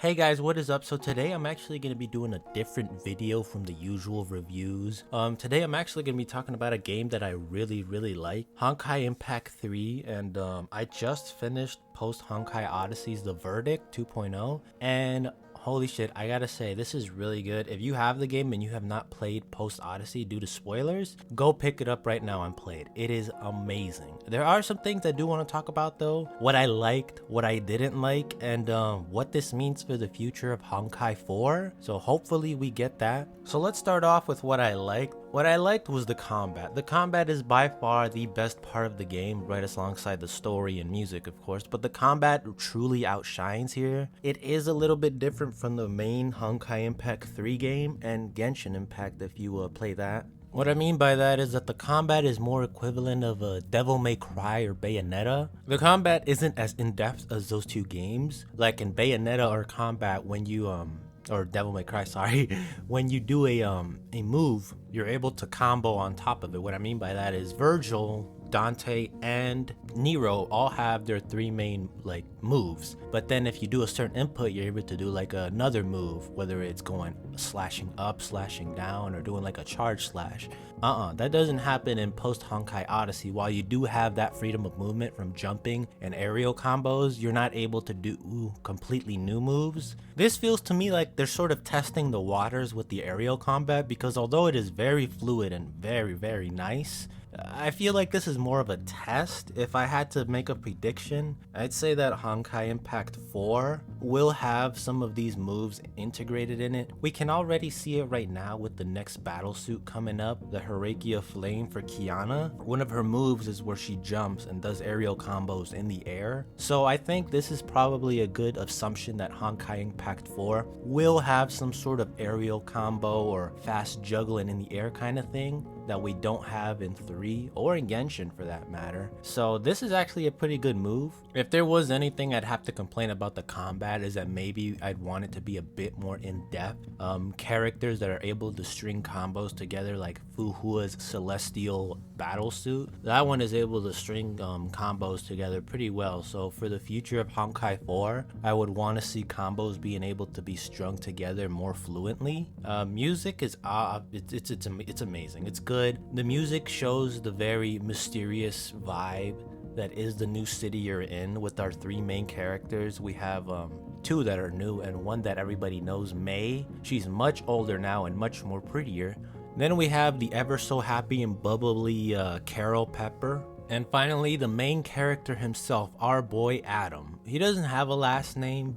Hey guys, what is up? So today I'm actually going to be doing a different video from the usual reviews. Today I'm actually going to be talking about a game that I really like, Honkai Impact 3, and I just finished Post Honkai Odyssey's The Verdict 2.0, and holy shit, I gotta say, this is really good. If you have the game and you have not played Post Odyssey due to spoilers, go pick it up right now and play it. It is amazing. There are some things I do want to talk about though. What I liked, what I didn't like, and what this means for the future of Honkai 4. So hopefully we get that. So let's start off with what I liked. What I liked was the combat. The combat is by far the best part of the game, right alongside the story and music, of course, but the combat truly outshines here. It is a little bit different from the main Honkai Impact 3 game and Genshin Impact if you play that. What I mean by that is that the combat is more equivalent of a Devil May Cry or Bayonetta. The combat isn't as in-depth as those two games. Like in Bayonetta or combat, when you or Devil May Cry, sorry, when you do a move, you're able to combo on top of it. What I mean by that is Virgil, Dante, and Nero all have their three main moves, but then if you do a certain input, you're able to do like another move, whether it's going slashing up, slashing down, or doing like a charge slash. That doesn't happen in Post Honkai Odyssey. While you do have that freedom of movement from jumping and aerial combos, you're not able to do completely new moves. This feels to me like they're sort of testing the waters with the aerial combat, because although it is very fluid and very nice, I feel like this is more of a test. If I had to make a prediction, I'd say that Honkai Impact 4 will have some of these moves integrated in it. We can already see it right now with the next battle suit coming up, the Hierarchy of Flame for Kiana. One of her moves is where she jumps and does aerial combos in the air. So I think this is probably a good assumption that Honkai Impact 4 will have some sort of aerial combo or fast juggling in the air kind of thing that we don't have in 3 or in Genshin for that matter. So this is actually a pretty good move. If there was anything I'd have to complain about the combat is that maybe I'd want it to be a bit more in-depth. Characters that are able to string combos together, like Fuhua's Celestial battle suit, that one is able to string combos together pretty well. So for the future of Honkai 4, I would want to see combos being able to be strung together more fluently. Music is it's amazing. It's good. The music shows the very mysterious vibe that is the new city you're in. With our three main characters, we have two that are new and one that everybody knows, May. She's much older now and much more prettier. Then we have the ever so happy and bubbly Carol Pepper. And finally, the main character himself, our boy Adam. He doesn't have a last name,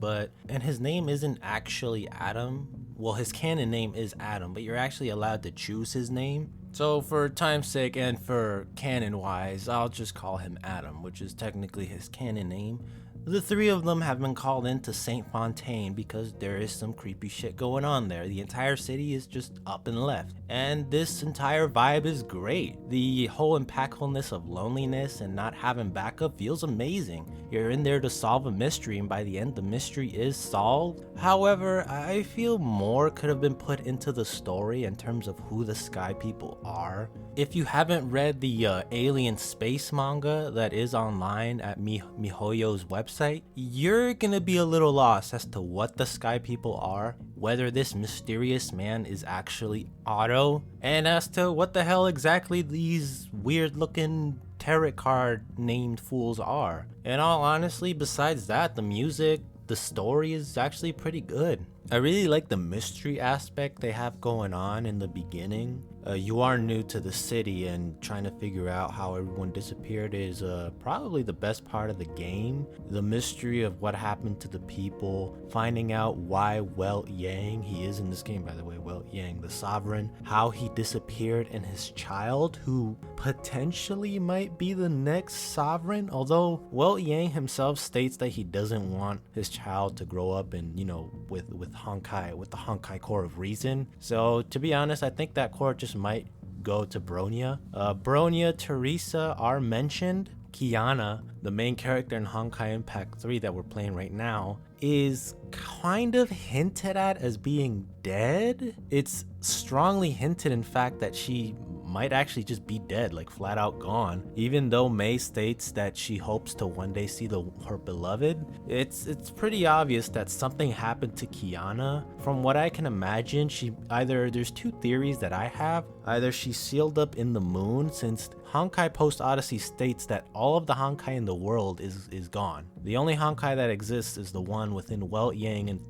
and his name isn't actually Adam. Well, his canon name is Adam, but you're actually allowed to choose his name. So for time's sake and for canon wise, I'll just call him Adam, which is technically his canon name. The three of them have been called into Saint Fontaine because there is some creepy shit going on there. The entire city is just up and left, and this entire vibe is great. The whole impactfulness of loneliness and not having backup feels amazing. You're in there to solve a mystery, and by the end the mystery is solved. However, I feel more could have been put into the story in terms of who the Sky People are. If you haven't read the Alien Space manga that is online at MiHoYo's website, you're gonna be a little lost as to what the Sky People are, whether this mysterious man is actually Otto, and as to what the hell exactly these weird looking tarot card named fools are. In all honesty, besides that, the music, the story is actually pretty good. I really like the mystery aspect they have going on in the beginning. You are new to the city, and trying to figure out how everyone disappeared is probably the best part of the game. The mystery of what happened to the people, finding out why Welt Yang, he is in this game by the way, Welt Yang the Sovereign, how he disappeared, and his child who potentially might be the next sovereign, although Welt Yang himself states that he doesn't want his child to grow up and, you know, with Honkai, with the Honkai core of reason. So to be honest, I think that core just might go to Bronya. Bronya, Teresa are mentioned. Kiana, the main character in Honkai Impact 3 that we're playing right now, is kind of hinted at as being dead. It's strongly hinted, in fact, that she might actually just be dead, like flat out gone. Even though Mei states that she hopes to one day see her beloved, it's pretty obvious that something happened to Kiana. From what I can imagine, there's two theories that I have. Either she's sealed up in the moon, since Honkai Post Odyssey states that all of the Honkai in the world is gone. The only Honkai that exists is the one within Welt Yang and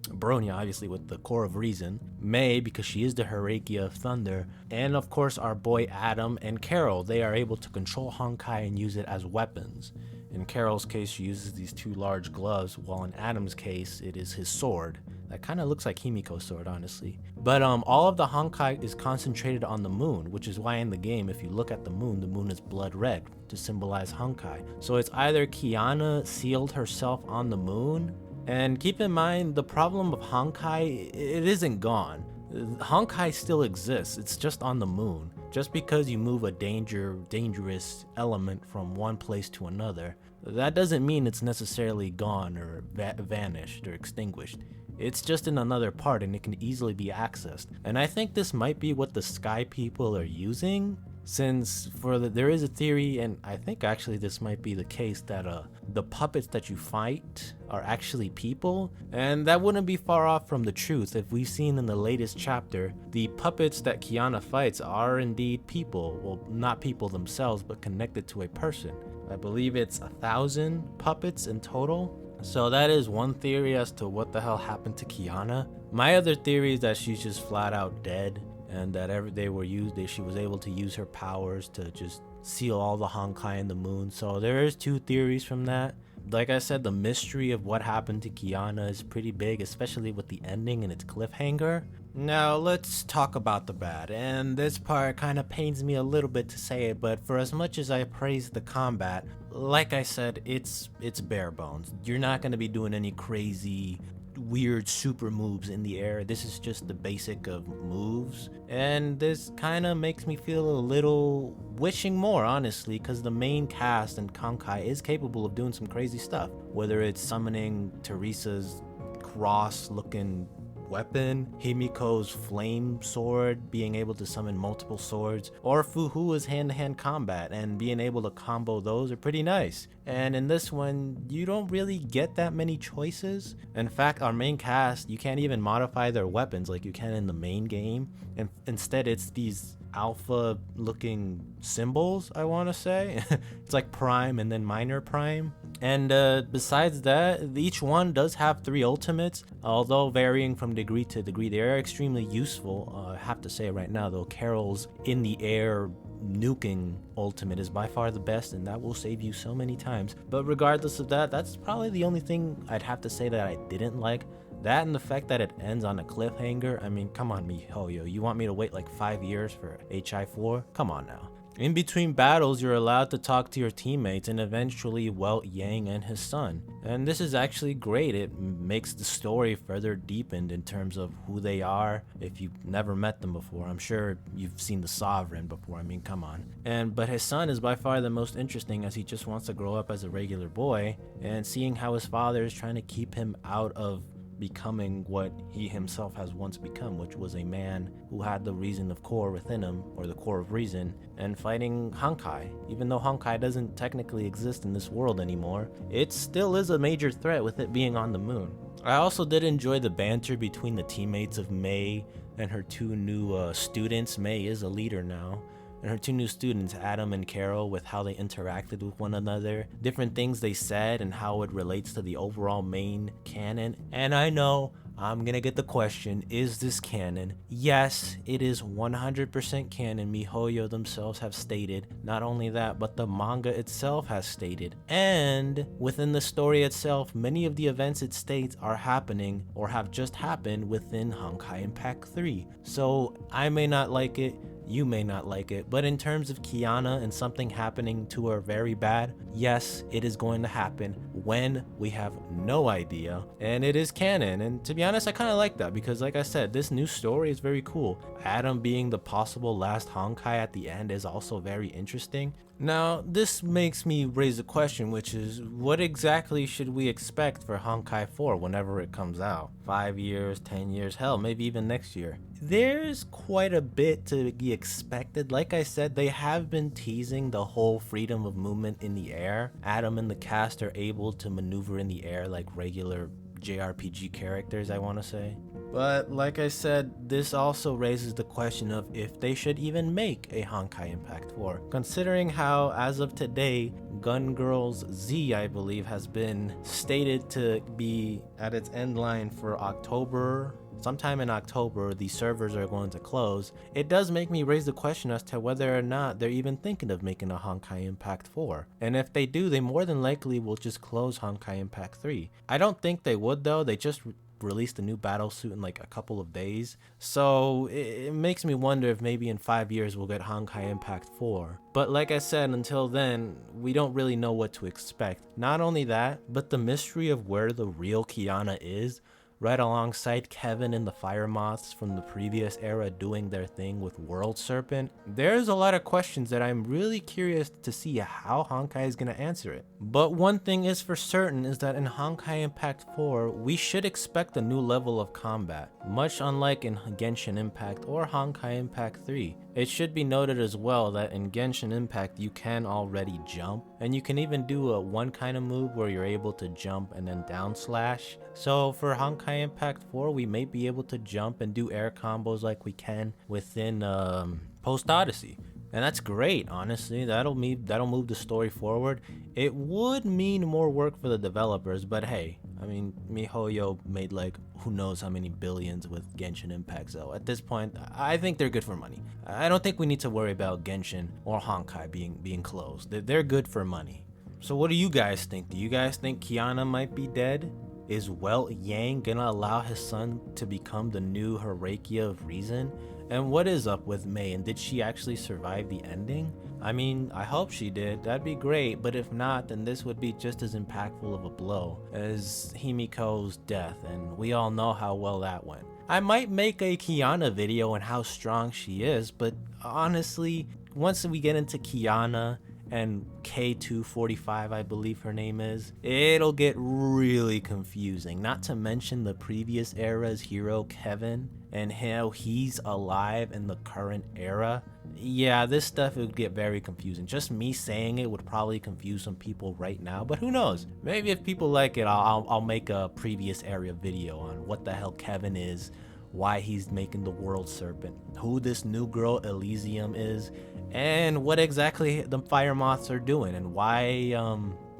Bronya, obviously, with the core of reason, Mei, because she is the Harakia of Thunder, and of course our boy Adam and Carol. They are able to control Honkai and use it as weapons. In Carol's case, she uses these two large gloves, while in Adam's case, it is his sword. That kind of looks like Himiko's sword, honestly. But all of the Honkai is concentrated on the moon, which is why in the game, if you look at the moon is blood red to symbolize Honkai. So it's either Kiana sealed herself on the moon. And keep in mind, the problem of Honkai, it isn't gone. Honkai still exists, it's just on the moon. Just because you move a dangerous element from one place to another, that doesn't mean it's necessarily gone or vanished or extinguished. It's just in another part and it can easily be accessed. And I think this might be what the Sky people are using, since there is a theory, and I think actually this might be the case, that the puppets that you fight are actually people, and that wouldn't be far off from the truth. If we've seen in the latest chapter, the puppets that Kiana fights are indeed people. Well, not people themselves, but connected to a person. I believe it's 1,000 puppets in total. So that is one theory as to what the hell happened to Kiana. My other theory is that she's just flat out dead, and that she was able to use her powers to just seal all the Honkai in the moon. So there is two theories from that. Like I said, the mystery of what happened to Kiana is pretty big, especially with the ending and its cliffhanger. Now let's talk about the bad, and this part kind of pains me a little bit to say it, but for as much as I praise the combat, like I said, it's bare bones. You're not going to be doing any crazy weird super moves in the air. This is just the basic of moves, and this kind of makes me feel a little wishing more, honestly, because the main cast in Honkai is capable of doing some crazy stuff, whether it's summoning Teresa's cross looking weapon, Himiko's flame sword, being able to summon multiple swords, or Fuhua's hand-to-hand combat and being able to combo those are pretty nice. And in this one, you don't really get that many choices. In fact, our main cast, you can't even modify their weapons like you can in the main game, and instead it's these alpha looking symbols, I want to say. It's like prime and then minor prime. And besides that, each one does have 3 ultimates, although varying from degree to degree. They are extremely useful. I have to say right now though, Carol's in the air nuking ultimate is by far the best, and that will save you so many times. But regardless of that, that's probably the only thing I'd have to say that I didn't like. That and the fact that it ends on a cliffhanger. I mean, come on, MiHoYo. You want me to wait like 5 years for HI4? Come on now. In between battles, you're allowed to talk to your teammates and eventually Welt Yang and his son. And this is actually great. It makes the story further deepened in terms of who they are if you've never met them before. I'm sure you've seen the Sovereign before. I mean, come on. But his son is by far the most interesting, as he just wants to grow up as a regular boy, and seeing how his father is trying to keep him out of becoming what he himself has once become, which was a man who had the reason of core within him, or the core of reason, and fighting Honkai. Even though Honkai doesn't technically exist in this world anymore, it still is a major threat with it being on the moon. I also did enjoy the banter between the teammates of Mei and her 2 new students. Mei is a leader now. And her 2 new students, Adam and Carol, with how they interacted with one another, different things they said, and how it relates to the overall main canon. And I know I'm gonna get the question, is this canon? Yes, it is 100% canon. MiHoYo themselves have stated. Not only that, but the manga itself has stated. And within the story itself, many of the events it states are happening or have just happened within Honkai Impact 3. So I may not like it, you may not like it, but in terms of Kiana and something happening to her very bad, yes, it is going to happen when we have no idea, and it is canon. And to be honest, I kind of like that, because like I said, this new story is very cool. Adam being the possible last Honkai at the end is also very interesting. Now, this makes me raise a question, which is, what exactly should we expect for Honkai 4 whenever it comes out? 5 years, 10 years, hell, maybe even next year. There's quite a bit to be expected. Like I said, they have been teasing the whole freedom of movement in the air. Adam and the cast are able to maneuver in the air like regular JRPG characters, I want to say. But like I said, this also raises the question of if they should even make a Honkai Impact 4, considering how, as of today, Gun Girls Z, I believe, has been stated to be at its end line for October. Sometime in October, the servers are going to close. It does make me raise the question as to whether or not they're even thinking of making a Honkai Impact 4. And if they do, they more than likely will just close Honkai Impact 3. I don't think they would though. They just released a new battle suit in like a couple of days. So it makes me wonder if maybe in 5 years we'll get Honkai Impact 4. But like I said, until then, we don't really know what to expect. Not only that, but the mystery of where the real Kiana is, right alongside Kevin and the Fire Moths from the previous era doing their thing with World Serpent, there's a lot of questions that I'm really curious to see how Honkai is going to answer it. But one thing is for certain is that in Honkai Impact 4, we should expect a new level of combat, much unlike in Genshin Impact or Honkai Impact 3. It should be noted as well that in Genshin Impact you can already jump, and you can even do a one kind of move where you're able to jump and then down slash. So for Honkai Impact 4, we may be able to jump and do air combos like we can within Post Odyssey. And that's great, honestly. That'll move the story forward. It would mean more work for the developers, but hey, I mean, MiHoYo made like who knows how many billions with Genshin Impact, so at this point, I think they're good for money. I don't think we need to worry about Genshin or Honkai being closed. They're good for money. So what do you guys think? Do you guys think Kiana might be dead? Is Welt Yang gonna allow his son to become the new Harakia of Reason? And what is up with Mei, and did she actually survive the ending? I mean, I hope she did, that'd be great, but if not, then this would be just as impactful of a blow as Himiko's death, and we all know how well that went. I might make a Kiana video on how strong she is, but honestly, once we get into Kiana and K245, I believe her name is, it'll get really confusing. Not to mention the previous era's hero Kevin and how he's alive in the current era. Yeah, this stuff would get very confusing. Just me saying it would probably confuse some people right now, but who knows? Maybe if people like it, I'll make a previous era video on what the hell Kevin is, why he's making the World Serpent, who this new girl Elysium is, and what exactly the Fire Moths are doing, and why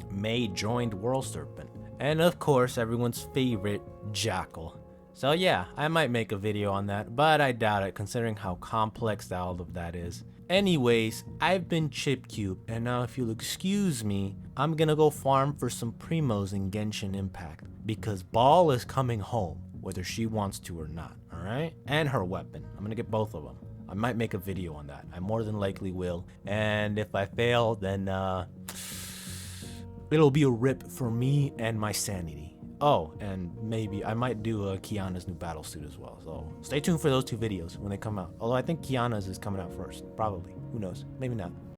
Mei joined World Serpent. And of course, everyone's favorite, Jackal. So yeah, I might make a video on that, but I doubt it considering how complex all of that is. Anyways, I've been ChipCube, and now if you'll excuse me, I'm gonna go farm for some primos in Genshin Impact, because Ball is coming home, whether she wants to or not, alright? And her weapon. I'm gonna get both of them. I might make a video on that. I more than likely will. And if I fail, then it'll be a rip for me and my sanity. Oh, and maybe I might do Kiana's new battle suit as well. So stay tuned for those two videos when they come out. Although I think Kiana's is coming out first. Probably. Who knows? Maybe not.